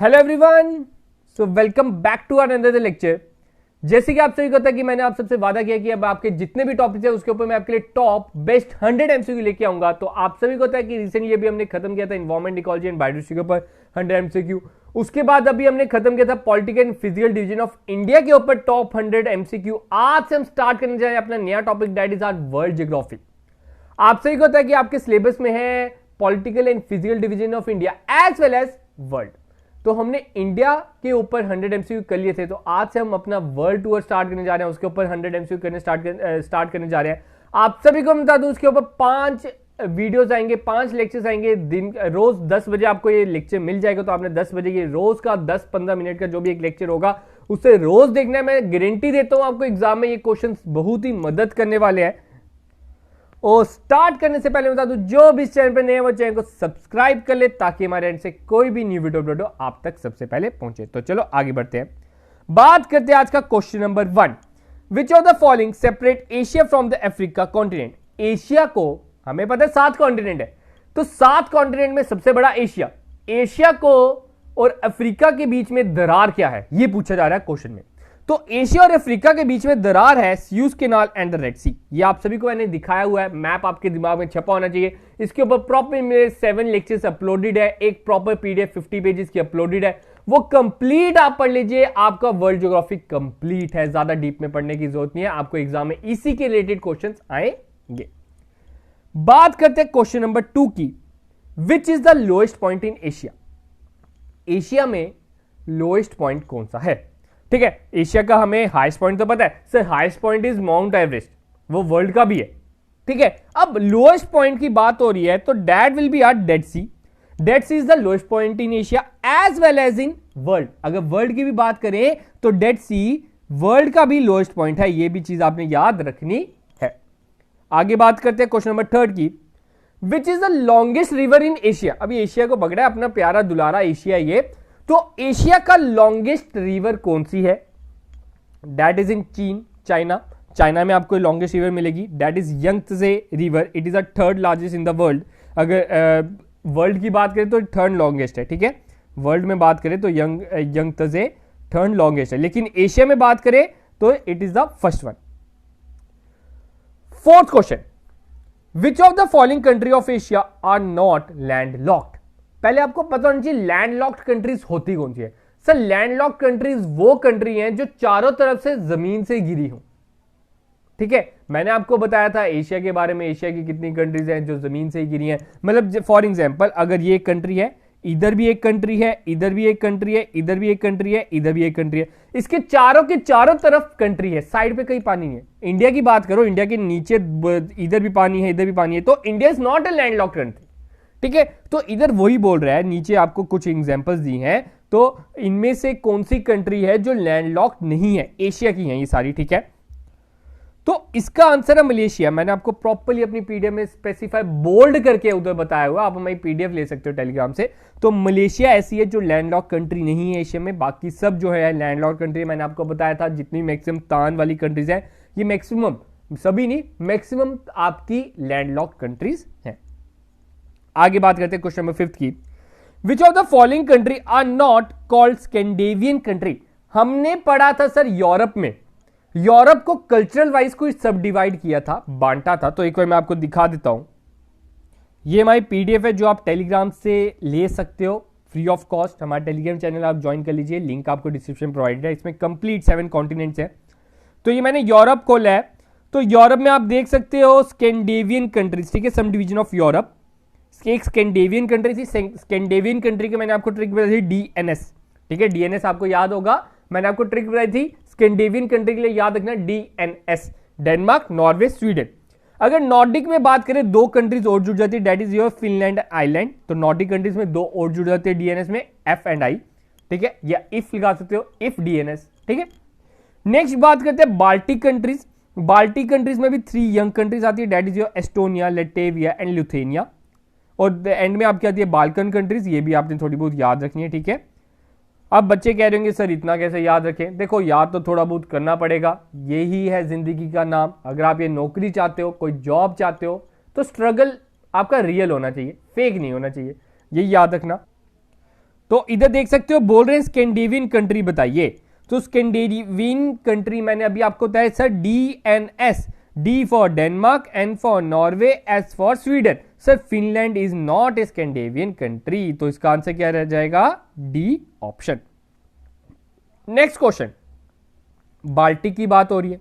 Hello everyone, so welcome back to another lecture. जैसे कि आप सभी को पता है कि मैंने आप सबसे वादा किया कि अब आपके जितने भी टॉपिक्स है उसके ऊपर मैं आपके लिए टॉप बेस्ट 100 एमसीक्यू लेके आऊंगा। तो आप सभी को पता है कि रिसेंटली अभी हमने खत्म किया था एनवायरमेंट, इकोलॉजी एंड बायोडाइवर्सिटी के ऊपर 100 एमसीक्यू। उसके बाद अभी हमने खत्म किया था political and physical division of India के ऊपर टॉप 100 एमसीक्यू। आज से हम स्टार्ट करने जा रहे हैं अपना नया topic, that is our world geography. आप सभी को पता है कि आपके सिलेबस में है political and physical division of India as well as world. तो हमने इंडिया के ऊपर 100 एमसीक्यू कर लिए थे, तो आज से हम अपना वर्ल्ड टूर स्टार्ट करने जा रहे हैं, उसके ऊपर 100 एमसीक्यू करने स्टार्ट करने जा रहे हैं। आप सभी को बता दूं उसके ऊपर 5 वीडियोस आएंगे, 5 लेक्चर्स आएंगे। दिन रोज 10 बजे आपको ये लेक्चर मिल जाएगा। तो आपने 10 बजे के रोज का 10-15 मिनट का जो भी एक लेक्चर होगा उससे रोज देखना है। मैं गारंटी देता हूं आपको एग्जाम में ये क्वेश्चन बहुत ही मदद करने वाले हैं। और स्टार्ट करने से पहले बता दूं, जो भी इस चैनल पर नए हैं वो चैनल को सब्सक्राइब कर ले ताकि हमारे एंड से कोई भी न्यू वीडियो अपलोड हो आप तक सबसे पहले पहुंचे। तो चलो आगे बढ़ते हैं, बात करते हैं आज का question number 1। Which of the following separate Asia from the Africa continent. Asia को हमें पता है 7 कॉन्टिनेंट है, तो 7 कॉन्टिनेंट में सबसे बड़ा एशिया, एशिया को और अफ्रीका के बीच में दरार क्या है, यह पूछा जा रहा है क्वेश्चन में। तो एशिया और अफ्रीका के बीच में दरार है Suez canal and the Red Sea. ये आप सभी को मैंने दिखाया हुआ है, मैप आपके दिमाग में छपा होना चाहिए। इसके ऊपर प्रॉपर मेरे 7 लेक्चर्स अपलोडेड है, एक प्रॉपर पीडीएफ 50 पेजेस की अपलोडेड है, वो कंप्लीट आप पढ़ लीजिए। आपका वर्ल्ड ज्योग्राफी कंप्लीट है, ज्यादा डीप में पढ़ने की जरूरत नहीं है, आपको एग्जाम में इसी के रिलेटेड क्वेश्चंस आएंगे। बात करते हैं क्वेश्चन नंबर 2 की। Which is the lowest point in Asia. Asia में लोएस्ट पॉइंट कौन सा है? ठीक है, एशिया का हमें हाईएस्ट पॉइंट तो पता है sir, highest point is mount Everest, वो वर्ल्ड का भी है। ठीक है, अब लोएस्ट पॉइंट की बात हो रही है तो that will be our Dead Sea. Dead Sea is the lowest point in Asia as well as in world. अगर वर्ल्ड की भी बात करें तो डेड सी वर्ल्ड का भी लोएस्ट पॉइंट है, ये भी चीज आपने याद रखनी है। आगे बात करते हैं क्वेश्चन नंबर 3 की। Which is the longest river in Asia. अभी एशिया को पकड़ा है अपना प्यारा दुलारा एशिया ये, तो एशिया का लॉन्गेस्ट रिवर कौन सी है? दैट इज इन चीन, चाइना। चाइना में आपको लॉन्गेस्ट रिवर मिलेगी, that is Yangtze river. It is the 3rd largest in the world. अगर वर्ल्ड की बात करें तो 3rd लॉन्गेस्ट है। ठीक है, वर्ल्ड में बात करें तो यंगत्से 3rd लॉन्गेस्ट है, लेकिन एशिया में बात करें तो it is the first one. 4th question. Which of the following country of Asia are not land locked. पहले आपको पता होना चाहिए लैंडलॉक्ड कंट्रीज होती कौन सी है। सर, लैंडलॉक्ड कंट्रीज वो कंट्री हैं जो चारों तरफ से जमीन से घिरी हो। ठीक है, मैंने आपको बताया था एशिया के बारे में, एशिया की कितनी कंट्रीज हैं जो जमीन से घिरी हैं। मतलब फॉर एग्जांपल, अगर ये एक कंट्री है, इधर भी एक कंट्री है, इधर भी एक कंट्री है, इधर भी एक कंट्री है, इधर भी एक कंट्री है, इसके चारों के चारों तरफ कंट्री है, साइड पे कहीं पानी नहीं है। इंडिया की बात करो, इंडिया के नीचे इधर भी पानी है, इधर भी पानी है, तो India is not a landlocked country. ठीक है, तो इधर वही बोल रहा है, नीचे आपको कुछ एग्जांपल्स दी हैं, तो इनमें से कौन सी कंट्री है जो लैंडलॉक्ड नहीं है? एशिया की हैं ये सारी। ठीक है, तो इसका आंसर है मलेशिया। मैंने आपको प्रॉपर्ली अपनी पीडीएफ में स्पेसिफाई बोल्ड करके उधर बताया हुआ, आप हमारी पीडीएफ ले सकते हो टेलीग्राम से। तो मलेशिया ऐसी है जो लैंडलॉक्ड कंट्री नहीं है एशिया में, बाकी सब जो है लैंडलॉक्ड कंट्री। मैंने आपको बताया था जितनी मैक्सिमम तान वाली कंट्रीज है, ये मैक्सिमम, सभी नहीं, मैक्सिमम आपकी लैंडलॉक्ड कंट्रीज हैं। आगे बात करते हैं क्वेश्चन नंबर 5 की। Which of the following country are not called Scandinavian country. हमने पढ़ा था सर यूरोप में, यूरोप को कल्चरल वाइज कोई सब डिवाइड किया था, बांटा था। तो एक बार मैं आपको दिखा देता हूं, ये हमारी पीडीएफ है जो आप टेलीग्राम से ले सकते हो फ्री ऑफ कॉस्ट। हमारा टेलीग्राम चैनल आप ज्वाइन कर लीजिए, लिंक आपको डिस्क्रिप्शन प्रोवाइडेड है। इसमें कंप्लीट 7 कॉन्टिनेंट्स है। तो ये मैंने यूरोप खोला है, तो यूरोप में आप देख सकते हो स्कैंडिनेवियन कंट्रीज। ठीक है, सम डिवीजन ऑफ यूरोप, एक स्कैंडिनेवियन कंट्री थी। स्कैंडिनेवियन कंट्री के मैंने आपको ट्रिक बताई थी डीएनएस। ठीक है, डीएनएस आपको याद होगा, मैंने आपको ट्रिक बताई थी स्कैंडिनेवियन कंट्री के लिए, याद रखना डीएनएस, डेनमार्क, नॉर्वे, स्वीडन। अगर नॉर्डिक में बात करें 2 कंट्रीज और जुड़ जाती है, that is your Finland, island. तो नॉर्डिक कंट्रीज में 2 और जुड़ जाते हैं डीएनएस में, एफ एंड आई। ठीक है, या इफ लगा सकते हो, इफ डीएनएस। ठीक है, नेक्स्ट बात करते हैं बाल्टिक कंट्रीज। बाल्टिक कंट्रीज में भी 3 यंग कंट्रीज आती है, that is your Estonia, Latvia and Lithuania. और एंड में आपकी आती है बाल्कन कंट्रीज, ये भी आपने थोड़ी बहुत याद रखनी है। ठीक है, अब बच्चे कह रहे होंगे सर इतना कैसे याद रखें। देखो, याद तो थोड़ा बहुत करना पड़ेगा, यही है जिंदगी का नाम। अगर आप ये नौकरी चाहते हो, कोई जॉब चाहते हो, तो स्ट्रगल आपका रियल होना चाहिए, फेक नहीं होना चाहिए, यही याद रखना। तो इधर देख सकते हो बोल रहे हैं स्कैंडिनेवियन कंट्री बताइए। तो स्कैंडिनेवियन कंट्री मैंने अभी आपको बताया sir DNS, D for Denmark, N for Norway, S for Sweden. Sir Finland is not a Scandinavian country, तो इसका आंसर क्या रह जाएगा? D option. Next question, Baltic की बात हो रही है।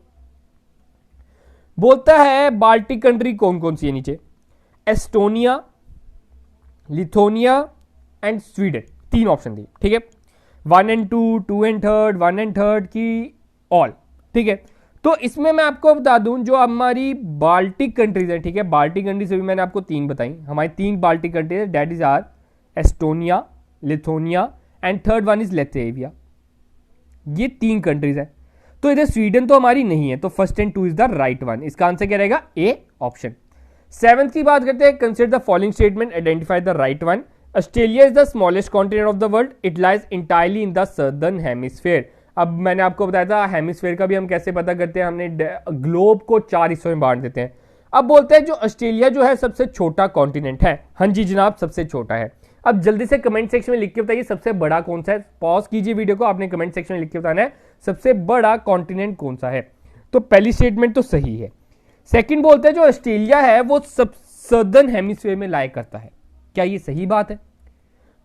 बोलता है बाल्टिक कंट्री कौन कौन सी है नीचे? एस्टोनिया, लिथुआनिया एंड स्वीडन, तीन ऑप्शन दी, ठीक है। 1 and 2, 2 and 3, 1 and 3 की ऑल, ठीक है। तो इसमें मैं आपको बता दूं जो हमारी बाल्टिक कंट्रीज है, ठीक है, बाल्टिक कंट्रीज से भी मैंने आपको तीन बताई, हमारी तीन बाल्टिक कंट्रीज है, that is our Estonia, Lithuania and third one is Latvia. ये तीन कंट्रीज है। तो इधर स्वीडन तो हमारी नहीं है, तो first and two is the right one, इसका आंसर क्या रहेगा? A option. सेवंथ की बात करते हैं, consider the following statement, identify the right one. Australia is the smallest continent of the world, it lies entirely in the southern hemisphere. अब मैंने आपको बताया था हेमिस्फीयर का भी हम कैसे पता करते हैं, हमने ग्लोब को 4 हिस्सों में बांट देते हैं। अब बोलते हैं जो ऑस्ट्रेलिया जो है सबसे छोटा कॉन्टिनेंट है। हाँ जी जनाब, सबसे छोटा है। अब जल्दी से कमेंट सेक्शन में लिख के बताइए सबसे बड़ा कौन सा है। पॉज कीजिए वीडियो को, आपने कमेंट सेक्शन में लिख के बताना है सबसे बड़ा कॉन्टिनेंट कौन सा है। तो पहली स्टेटमेंट तो सही है। सेकंड बोलते हैं जो ऑस्ट्रेलिया है वो सब सदर्न हेमिस्फीयर में लाया करता है, क्या ये सही बात है?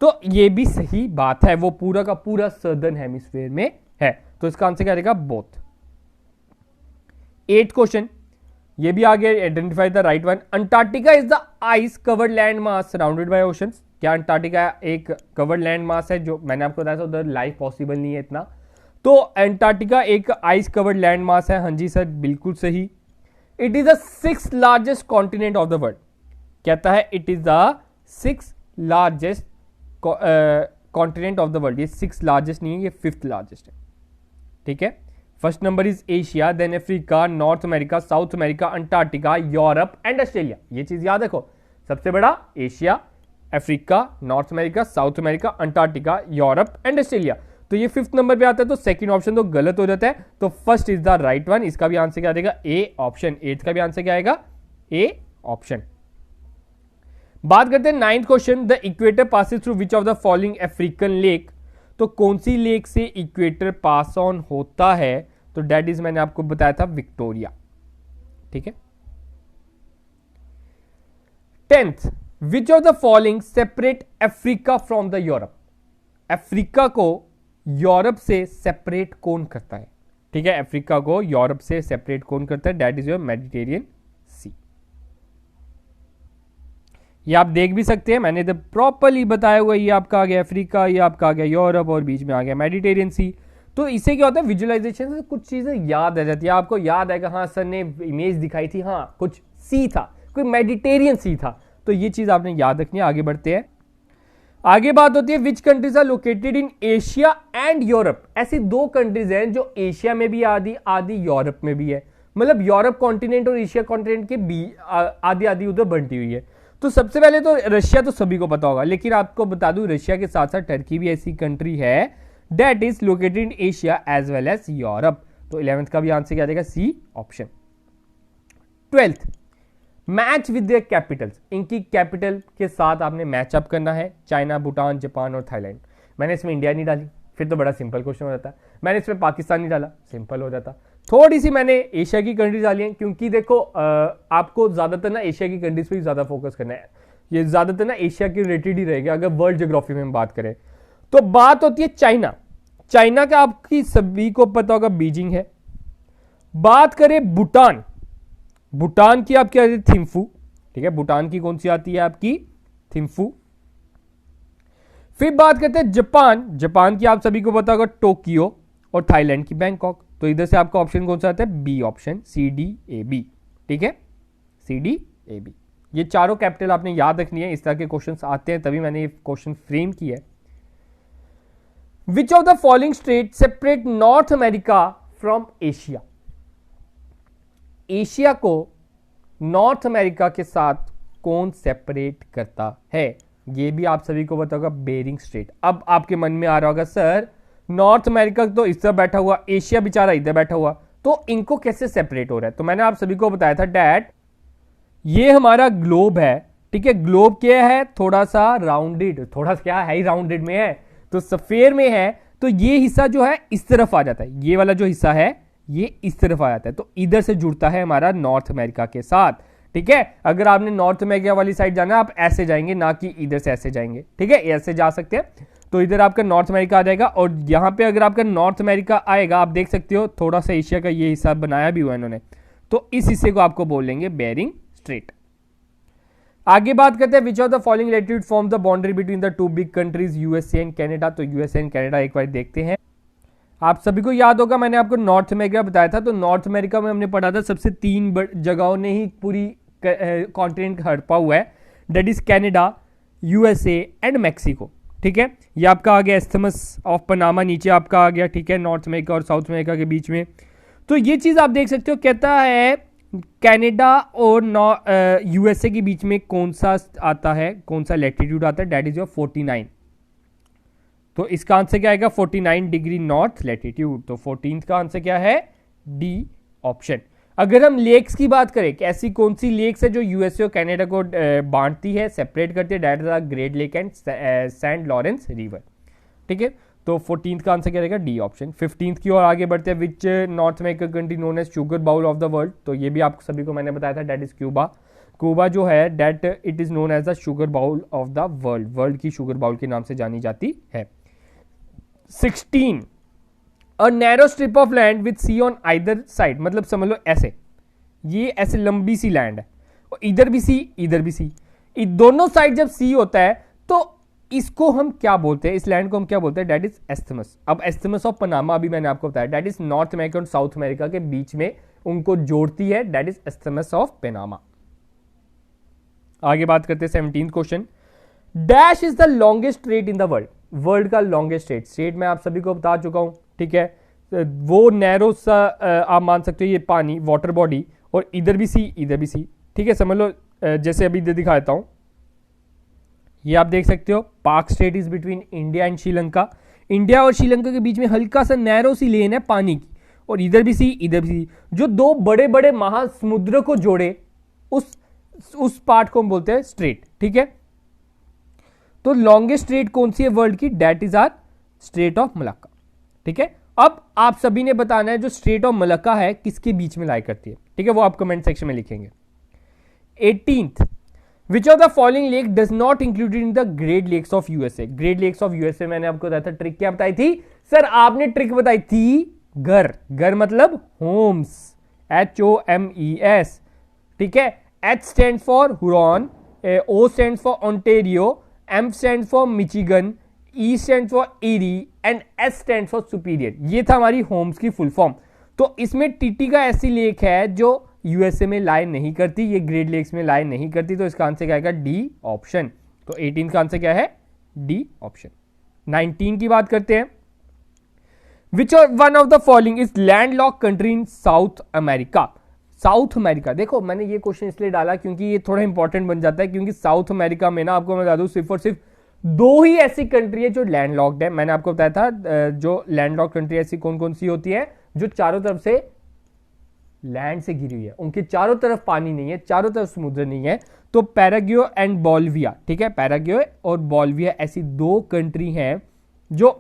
तो ये भी सही बात है, वो पूरा का पूरा सदर्न हेमिस्फीयर में है, तो इसका आंसर क्या रहेगा? बोथ। 8th क्वेश्चन, ये भी आ गया, identify the right one. Antarctica is the ice covered land mass surrounded by oceans. क्या अंटार्कटिका एक कवर्ड लैंड मास है? जो मैंने आपको बताया था उधर लाइफ पॉसिबल नहीं है इतना, तो अंटार्कटिका एक आइस कवर्ड लैंड मास है। हाँ जी सर, बिल्कुल सही। It is the 6th largest continent of the world, कहता है it is the 6th largest continent of the world. ये 6th लार्जेस्ट नहीं है, ये 5th लार्जेस्ट है, ठीक है। First number is Asia, then Africa, North America, south America, Antarctica, Europe and Australia. ये चीज याद रखो, सबसे बड़ा Asia, Africa, North America, south America, Antarctica, Europe and Australia. तो ये 5th नंबर पे आता है, तो सेकंड ऑप्शन तो गलत हो जाता है, तो first is the right one. इसका भी आंसर क्या आएगा? A option. 8th का भी आंसर क्या आएगा? A option. बात करते हैं 9th question, the equator passes through which of the following African lake. तो कौन सी लेक से इक्वेटर पास ऑन होता है? तो दैट इज, मैंने आपको बताया था, विक्टोरिया, ठीक है। 10th, which of the following separate Africa from the Europe. Africa को यूरोप से सेपरेट कौन करता है? ठीक है, अफ्रीका को यूरोप से सेपरेट कौन करता है? दैट इज योर मेडिटेरियन सी। ये आप देख भी सकते हैं, मैंने तो प्रॉपरली बताया हुआ, ये आपका आ गया अफ्रीका, ये आपका आ गया यूरोप और बीच में आ गया मेडिटेरियन सी। तो इससे क्या होता है, विजुअलाइजेशन से कुछ चीजें याद आ जाती है, आपको याद आएगा हाँ सर ने इमेज दिखाई थी, हाँ कुछ सी था, कोई मेडिटेरियन सी था, तो ये चीज आपने याद रखनी है। आगे बढ़ते हैं, आगे बात होती है which countries are located in Asia and Europe. ऐसी दो कंट्रीज हैं जो एशिया में भी आधी आधी यूरोप में भी है, मतलब यूरोप कॉन्टिनेंट और एशिया कॉन्टिनेंट के आधी आधी उधर बनती हुई है। तो सबसे पहले तो रशिया तो सभी को पता होगा, लेकिन आपको बता दूं रशिया के साथ साथ टर्की भी ऐसी कंट्री है that is located in Asia as well as Europe. तो 11th का भी आंसर क्या देगा? C option. 12th, match with their capitals. इनकी कैपिटल के साथ आपने मैचअप करना है, चाइना, भूटान, जापान और थाईलैंड। मैंने इसमें इंडिया नहीं डाली, फिर तो बड़ा सिंपल क्वेश्चन हो जाता। मैंने इसमें पाकिस्तान नहीं डाला, सिंपल हो जाता। थोड़ी सी मैंने एशिया की कंट्रीज डाली हैं, क्योंकि देखो आपको ज्यादातर ना एशिया की कंट्रीज पे ही ज्यादा फोकस करना है, ये ज्यादातर ना एशिया के रिलेटेड ही रहेगा अगर वर्ल्ड ज्योग्राफी में हम बात करें। तो बात होती है चाइना। चाइना का आपकी सभी को पता होगा बीजिंग है। बात करें भूटान, भूटान की आपकी आती है थिम्फू, ठीक है, भूटान की कौन सी आती है आपकी? थिम्फू। फिर बात करते हैं जापान, जापान की आप सभी को पता होगा टोक्यो, और थाईलैंड की बैंकॉक। तो इधर से आपका ऑप्शन कौन सा आता है? B option, C D A B, ठीक है, सी डी ए बी। ये चारों कैपिटल आपने याद रखनी है, इस तरह के क्वेश्चंस आते हैं तभी मैंने ये क्वेश्चन फ्रेम किया है। विच of the following state separate north America from Asia. Asia को नॉर्थ अमेरिका के साथ कौन सेपरेट करता है? ये भी आप सभी को पता होगा, बेरिंग स्ट्रेट। अब आपके मन में आ रहा होगा सर नॉर्थ अमेरिका तो इस तरह बैठा हुआ, एशिया बेचारा इधर बैठा हुआ, तो इनको कैसे सेपरेट हो रहा है? तो मैंने आप सभी को बताया था डैट ये हमारा ग्लोब है, ठीक है, ग्लोब क्या है? थोड़ा सा राउंडेड, थोड़ा क्या है ही राउंडेड में है, तो सफेयर में है तो ये हिस्सा जो है इस तरफ आ जाता है, ये वाला जो हिस्सा है ये इस तरफ आ जाता है, तो इधर से जुड़ता है हमारा नॉर्थ अमेरिका के साथ। ठीक है, अगर आपने नॉर्थ अमेरिका वाली साइड जाना है आप ऐसे जाएंगे, ना कि इधर से ऐसे जाएंगे। ठीक है, ऐसे जा सकते हैं, तो इधर आपका नॉर्थ अमेरिका आ जाएगा। और यहां पे अगर आपका नॉर्थ अमेरिका आएगा, आप देख सकते हो थोड़ा सा एशिया का ये हिस्सा बनाया भी हुआ है इन्होंने, तो इस हिस्से को आपको बोलेंगे बेरिंग स्ट्रेट। आगे बात करते हैं, विच of the following latitude form the boundary between the two big countries USA and Canada. तो यूएसए एंड कनाडा एक बार देखते हैं। आप सभी को याद होगा मैंने आपको नॉर्थ अमेरिका बताया था, तो नॉर्थ अमेरिका में हमने पढ़ा था सबसे 3 जगहों ने ही पूरी कॉन्टिनेंट हड़पा हुआ है, that is Canada, USA and Mexico. ठीक है, ये आपका आ गया एस्थमस ऑफ पनामा, नीचे आपका आ गया। ठीक है, नॉर्थ अमेरिका और साउथ अमेरिका के बीच में। तो ये चीज आप देख सकते हो, कहता है कनाडा और यूएसए के बीच में कौन सा आता है, कौन सा लैटिट्यूड आता है, दैट इज योर 49। तो इसका आंसर क्या आएगा, 49 डिग्री नॉर्थ लैटिट्यूड। तो 14th का आंसर क्या है, डी ऑप्शन। अगर हम लेक्स की बात करें कि ऐसी कौन सी लेक्स है जो यूएसए और कनाडा को बांटती है, सेपरेट करती है, that is the Great Lake and Saint Lawrence River. ठीक है, तो 14th का आंसर क्या रहेगा, डी ऑप्शन। 15th की ओर आगे बढ़ते हैं, which North American country known as sugar bowl of the world. तो ये भी आप सभी को मैंने बताया था, दैट इज क्यूबा। क्यूबा जो है that it is known as the sugar bowl of the world, world की शुगर बाउल के नाम से जानी जाती है। 16 a narrow strip of land with sea on either side, मतलब समझ लो ऐसे, ये ऐसे लंबी सी लैंड है, और इधर भी सी इधर भी सी, दोनों साइड जब सी होता है तो इसको हम क्या बोलते हैं, इस लैंड को हम क्या बोलते हैं, दैट इज एस्थमस। अब एस्थमस ऑफ पनामा अभी मैंने आपको बताया, दैट इज नॉर्थ अमेरिका और साउथ अमेरिका के बीच में उनको जोड़ती है, that is isthmus of Panama. आगे बात करते हैं 17th question, dash is the longest straight in the world. World का लॉन्गेस्ट स्ट्रेट मैं आप सभी को बता चुका हूं। ठीक है, वो नैरो सा आप मान सकते हो, ये पानी वाटर बॉडी, और इधर भी सी इधर भी सी। ठीक है, समझ लो जैसे अभी दिखा देता हूं, ये आप देख सकते हो पाक state is between India and Sri Lanka. India और श्रीलंका के बीच में हल्का सा नैरो सी लेन है पानी की, और इधर भी सी इधर भी सी, जो 2 बड़े बड़े महासमुद्र को जोड़े उस पार्ट को हम बोलते हैं स्ट्रेट। ठीक है, तो लॉन्गेस्ट स्ट्रेट कौन सी है वर्ल्ड की, that is our Strait of Malacca. ठीक है, अब आप सभी ने बताना है जो स्ट्रेट ऑफ मलक्का है किसके बीच में लाई करती है। ठीक है, वो आप कमेंट सेक्शन में लिखेंगे। 18th which of the following lake does not included in the Great Lakes of USA. Great Lakes of USA मैंने आपको बताया था, ट्रिक क्या बताई थी सर, आपने ट्रिक बताई थी घर, घर मतलब होम्स, HOMES। ठीक है, H stand for Huron, O stand for Ontario, M stand for Michigan, E stand for Erie and S stand for Superior. ये था हमारी होम्स की फुल फॉर्म। तो इसमें टिटिका ऐसी लेक है जो यूएसए में लाई नहीं करती, ये ग्रेट लेक्स में लाई नहीं करती, तो इसका आंसर क्या आएगा, डी ऑप्शन। तो 18 का आंसर क्या है, डी ऑप्शन। 19 की बात करते हैं, which one of the following is landlock country in south America. South America, देखो मैंने ये क्वेश्चन इसलिए डाला क्योंकि ये थोड़ा इंपॉर्टेंट बन जाता है, क्योंकि साउथ अमेरिका में ना आपको मैं बता दूं सिर्फ और सिर्फ 2 ही ऐसी कंट्री है जो लैंडलॉक्ड है। मैंने आपको बताया था जो लैंडलॉक्ड कंट्री ऐसी कौन कौन सी होती है, जो चारों तरफ से लैंड से घिरी हुई है, उनके चारों तरफ पानी नहीं है, चारों तरफ समुद्र नहीं है। तो पैराग्वे एंड बोलिविया, ठीक है, पैराग्वे और बोलिविया ऐसी 2 कंट्री हैं जो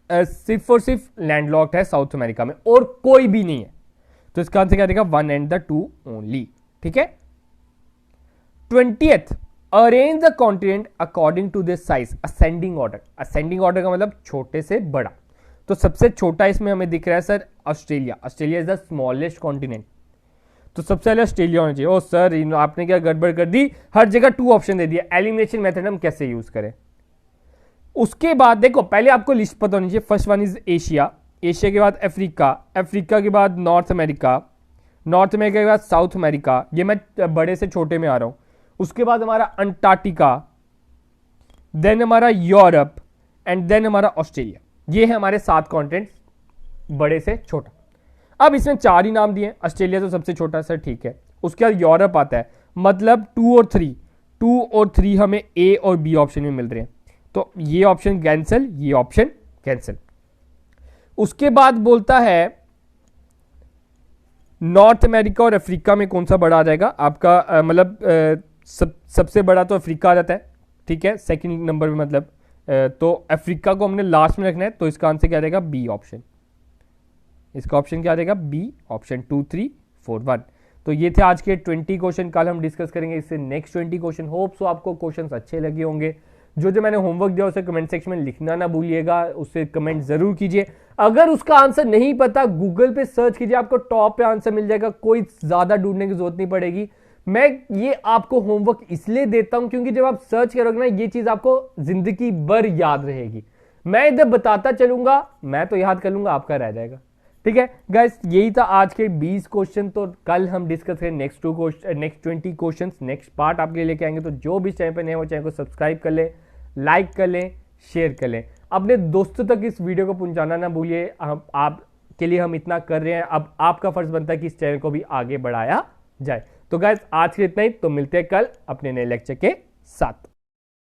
सिर्फ और सिर्फ लैंडलॉक्ड है साउथ अमेरिका में, और कोई भी नहीं है। तो इसका आंसर क्या रहेगा, 1 and 2 ओनली। ठीक है, 20th arrange the continent according to this size, ascending order. Ascending order का मतलब छोटे से बड़ा। तो सबसे छोटा इसमें हमें दिख रहा है sir Australia. Australia is the smallest continent, तो सबसे पहले ऑस्ट्रेलिया होना चाहिए। ओ सर आपने क्या गड़बड़ कर दी, हर जगह 2 ऑप्शन दे दिया। एलिमिनेशन मेथड हम कैसे यूज करें, उसके बाद देखो पहले आपको लिस्ट पता होनी चाहिए। First one is Asia, Asia के बाद अफ्रीका, अफ्रीका के बाद नॉर्थ अमेरिका, नॉर्थ अमेरिका के बाद साउथ अमेरिका, ये मैं बड़े से छोटे में आ रहा हूं। उसके बाद हमारा अंटार्कटिका, देन हमारा यूरोप एंड देन हमारा ऑस्ट्रेलिया। ये है हमारे 7 कॉन्टिनेंट, बड़े से छोटा। अब इसमें 4 ही नाम दिए, ऑस्ट्रेलिया तो सबसे छोटा सर, ठीक है। उसके बाद यूरोप आता है, मतलब 2 और 3 हमें ए और बी ऑप्शन में मिल रहे हैं, तो ये ऑप्शन कैंसिल, ये ऑप्शन कैंसिल। उसके बाद बोलता है नॉर्थ अमेरिका और अफ्रीका में कौन सा बड़ा आ जाएगा आपका, मतलब सबसे बड़ा तो अफ्रीका आ जाता है, ठीक है। सेकंड नंबर पे मतलब तो अफ्रीका को हमने लास्ट में रखना है, तो इसका आंसर क्या रहेगा? B option. इसका ऑप्शन क्या रहेगा? B option. 2 3 4 1। तो ये थे आज के 20 क्वेश्चन, कल हम डिस्कस करेंगे इससे नेक्स्ट 20 क्वेश्चन। होप सो आपको क्वेश्चंस अच्छे लगे होंगे। जो जो मैंने होमवर्क दिया उसे कमेंट सेक्शन में लिखना ना भूलिएगा, उससे कमेंट जरूर कीजिए। अगर उसका आंसर नहीं पता गूगल पे सर्च कीजिए, आपको टॉप पे आंसर मिल जाएगा, कोई ज्यादा ढूंढने की जरूरत नहीं पड़ेगी। मैं ये आपको होमवर्क इसलिए देता हूं क्योंकि जब आप सर्च करोगे ना, ये चीज आपको जिंदगी भर याद रहेगी। मैं इधर बताता चलूंगा, मैं तो याद कर लूंगा, आपका रह जाएगा। ठीक है गाइस, यही था आज के 20 क्वेश्चन। तो कल हम डिस्कस करें नेक्स्ट 20 क्वेश्चंस, नेक्स्ट पार्ट आपके लिए लेके आएंगे। तो जो भी चैनल पे नए हो चैनल को सब्सक्राइब कर लें, लाइक कर लें, शेयर कर लें, अपने दोस्तों तक इस वीडियो को पहुंचाना ना भूलिए। आप के लिए हम इतना कर रहे हैं, अब आपका फर्ज बनता है कि इस चैनल को भी आगे बढ़ाया जाए। तो गाइस आज के इतना ही, तो मिलते हैं कल अपने नए लेक्चर के साथ।